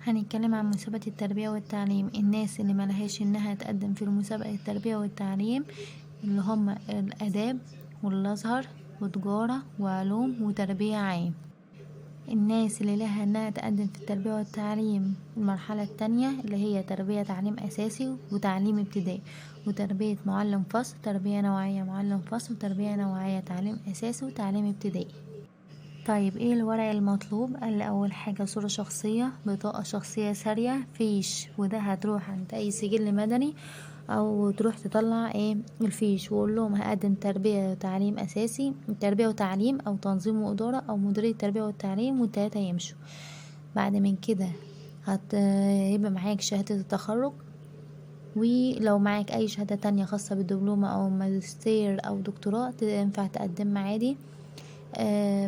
هنتكلم عن مسابقة التربية والتعليم. الناس اللي ملهاش انها تقدم في مسابقة التربية والتعليم اللي هم الآداب والأزهر وتجارة وعلوم وتربية عام. الناس اللي لها انها تقدم في التربية والتعليم المرحلة التانية اللي هي تربية تعليم أساسي وتعليم ابتدائي وتربية معلم فصل، تربية نوعية معلم فصل، وتربية نوعية تعليم أساسي وتعليم ابتدائي. طيب ايه الورق المطلوب؟ قال لي اول حاجة صورة شخصية، بطاقة شخصية سارية، فيش، وده هتروح عند اي سجل مدني او تروح تطلع ايه الفيش وقول لهم هقدم تربية وتعليم اساسي، تربية وتعليم او تنظيم وادارة او مديرية التربية والتعليم، والتلاتة يمشوا. بعد من كده هيبقى معاك شهادة التخرج، ولو معاك اي شهادة تانية خاصة بالدبلومة او ماجستير او دكتوراه ينفع تقدمها عادي.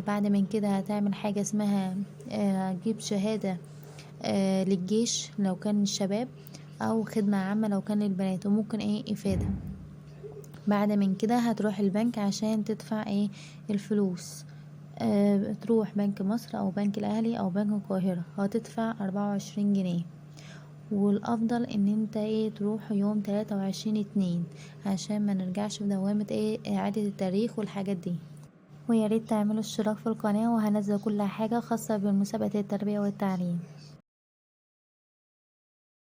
بعد من كده هتعمل حاجة اسمها هتجيب شهادة للجيش لو كان الشباب، او خدمة عامة لو كان للبنات، وممكن ايه افادة. بعد من كده هتروح البنك عشان تدفع ايه الفلوس. تروح بنك مصر او بنك الاهلي او بنك القاهرة، هتدفع 24 جنيه. والافضل ان انت ايه تروح يوم 23/2 عشان ما نرجعش في دوامة ايه اعادة التاريخ والحاجات دي. وياريت تعملوا اشتراك في القناة، وهنزل كل حاجة خاصة بمسابقة التربية والتعليم.